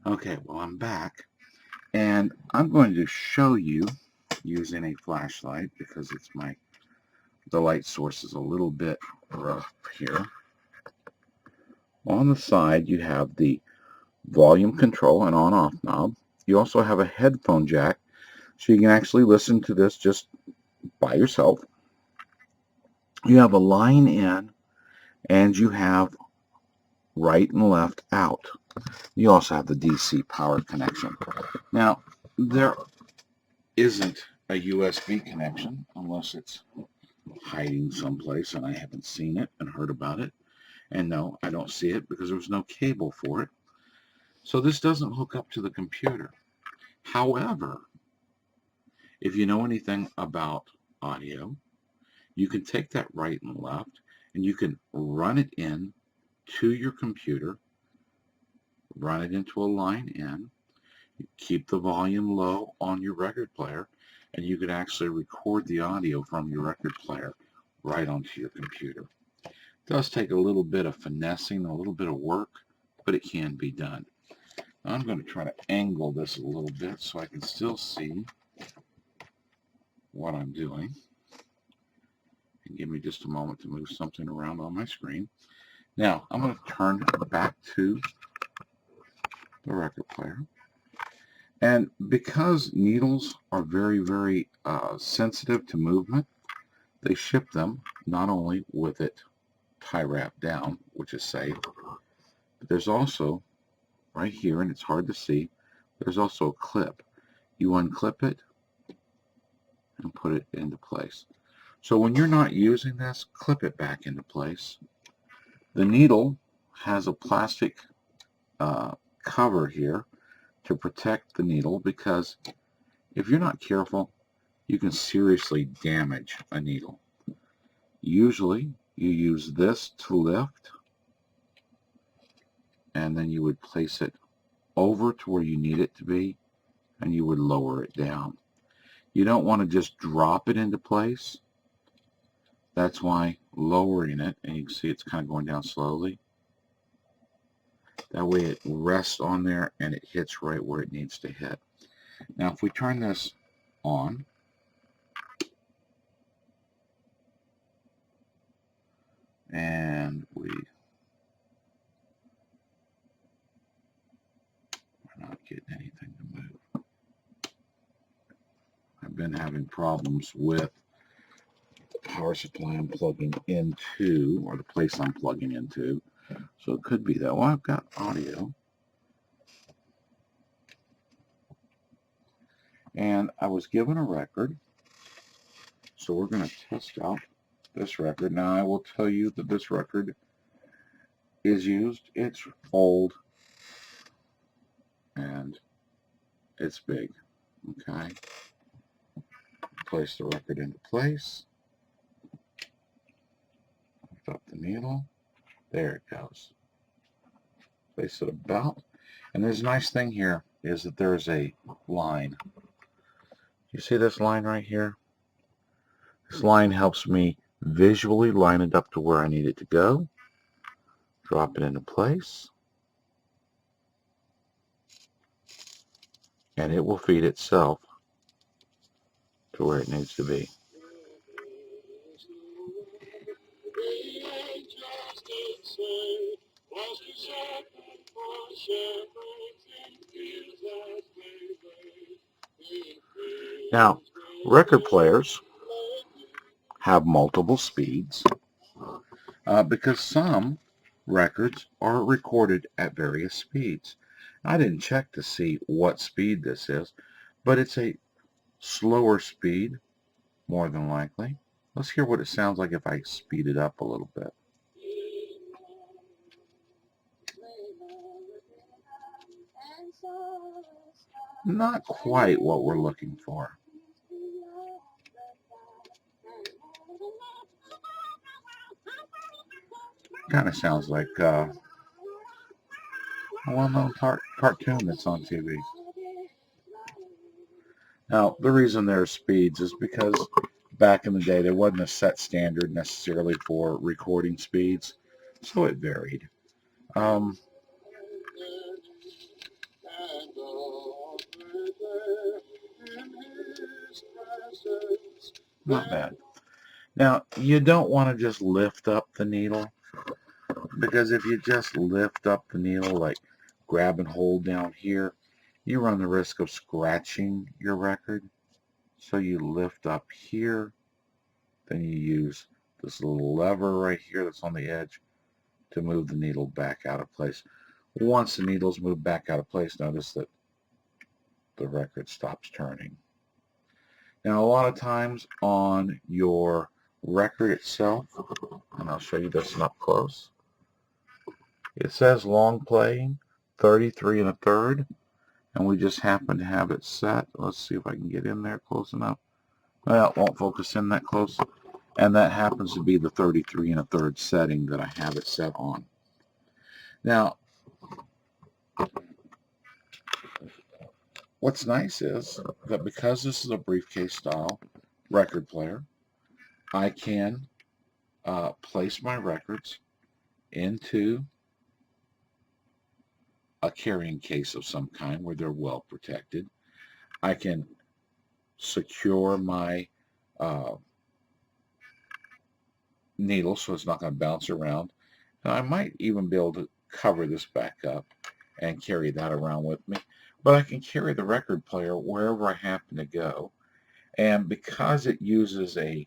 Okay, well, I'm back, and I'm going to show you using a flashlight because the light source is a little bit rough here. On the side, you have the volume control and on-off knob. You also have a headphone jack, so you can actually listen to this just by yourself. You have a line in, and you have right and left out. You also have the DC power connection. Now, there isn't a USB connection unless it's hiding someplace and I haven't seen it and heard about it. And no, I don't see it because there was no cable for it. So this doesn't hook up to the computer. However, if you know anything about audio, you can take that right and left and you can run it in to your computer, run it into a line in, keep the volume low on your record player, and you could actually record the audio from your record player right onto your computer. It does take a little bit of finessing, a little bit of work, but it can be done. Now I'm going to try to angle this a little bit so I can still see what I'm doing. And give me just a moment to move something around on my screen. Now I'm going to turn back to the record player. And because needles are very, very sensitive to movement, they ship them not only with it tie wrapped down, which is safe, but there's also right here, and it's hard to see, there's also a clip. You unclip it and put it into place. So when you're not using this, clip it back into place. The needle has a plastic cover here to protect the needle because if you're not careful, you can seriously damage a needle. Usually you use this to lift, and then you would place it over to where you need it to be, and you would lower it down. You don't want to just drop it into place. That's why lowering it, and you can see it's kind of going down slowly. That way it rests on there and it hits right where it needs to hit. Now if we turn this on, and we're not getting anything to move. I've been having problems with the power supply I'm plugging into, or the place I'm plugging into. So it could be that. Well, I've got audio. And I was given a record. So we're going to test out this record. Now I will tell you that this record is used. It's old. And it's big. Okay. Place the record into place. Lift up the needle. There it goes. Place it about. And there's a nice thing here is that there's a line. You see this line right here? This line helps me visually line it up to where I need it to go. Drop it into place. And it will feed itself to where it needs to be. Now, record players have multiple speeds because some records are recorded at various speeds. I didn't check to see what speed this is, but it's a slower speed, more than likely. Let's hear what it sounds like if I speed it up a little bit. Not quite what we're looking for. Kind of sounds like a well-known cartoon that's on TV. Now, the reason there's speeds is because back in the day there wasn't a set standard necessarily for recording speeds, so it varied. Not bad. Now, you don't want to just lift up the needle, because if you just lift up the needle, like grab and hold down here, you run the risk of scratching your record. So you lift up here, then you use this little lever right here that's on the edge to move the needle back out of place. Once the needle's moved back out of place, notice that the record stops turning. Now, a lot of times on your record itself, and I'll show you this up close, it says long playing 33 1/3, and we just happen to have it set. Let's see if I can get in there close enough. Well, it won't focus in that close, and that happens to be the 33 1/3 setting that I have it set on. Now, what's nice is that because this is a briefcase style record player, I can place my records into a carrying case of some kind where they're well protected. I can secure my needle so it's not going to bounce around. And I might even be able to cover this back up and carry that around with me. But I can carry the record player wherever I happen to go. And because it uses a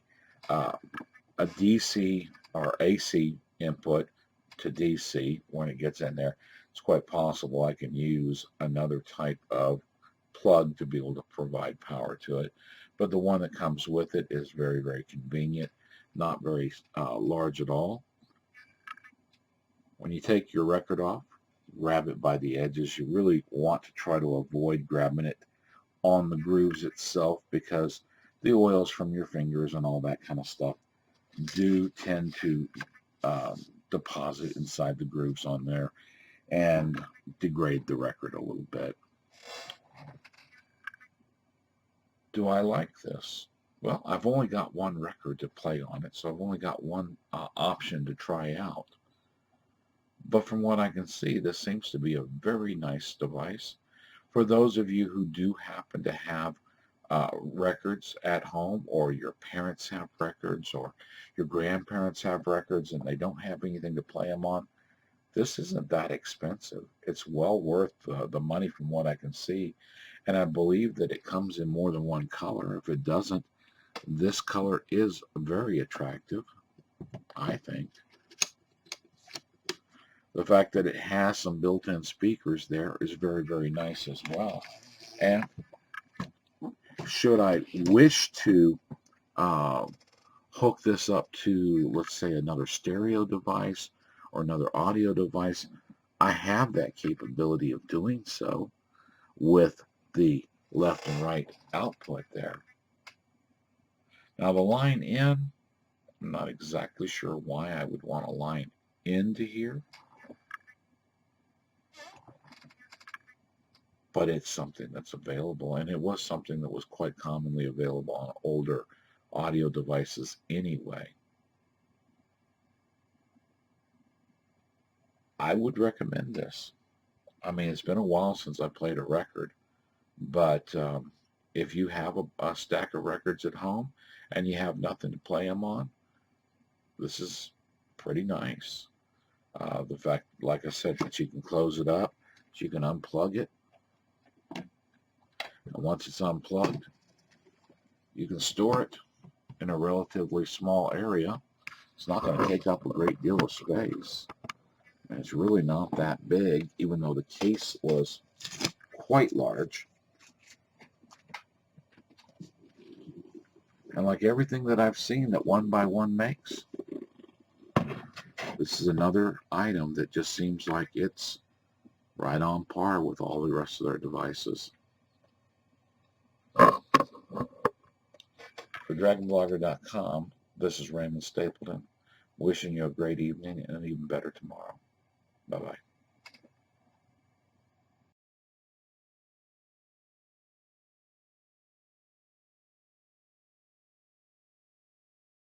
DC or AC input to DC when it gets in there, it's quite possible I can use another type of plug to be able to provide power to it. But the one that comes with it is very, very convenient, not very large at all. When you take your record off, grab it by the edges. You really want to try to avoid grabbing it on the grooves itself, because the oils from your fingers and all that kind of stuff do tend to deposit inside the grooves on there and degrade the record a little bit. Do I like this? Well, I've only got one record to play on it, so I've only got one option to try out. But from what I can see, this seems to be a very nice device. For those of you who do happen to have records at home, or your parents have records, or your grandparents have records and they don't have anything to play them on, this isn't that expensive. It's well worth the money from what I can see. And I believe that it comes in more than one color. If it doesn't, this color is very attractive, I think. The fact that it has some built-in speakers there is very, very nice as well. And should I wish to hook this up to, let's say, another stereo device or another audio device, I have that capability of doing so with the left and right output there. Now the line in, I'm not exactly sure why I would want a line into here, but it's something that's available, and it was something that was quite commonly available on older audio devices anyway. I would recommend this. I mean, it's been a while since I played a record, but if you have a stack of records at home and you have nothing to play them on, this is pretty nice. The fact, like I said, that you can close it up, that you can unplug it, and once it's unplugged, you can store it in a relatively small area. It's not going to take up a great deal of space. And it's really not that big, even though the case was quite large. And like everything that I've seen that 1byone makes, this is another item that just seems like it's right on par with all the rest of their devices. For DragonBlogger.com, this is Raymond Stapleton, wishing you a great evening and an even better tomorrow. Bye-bye.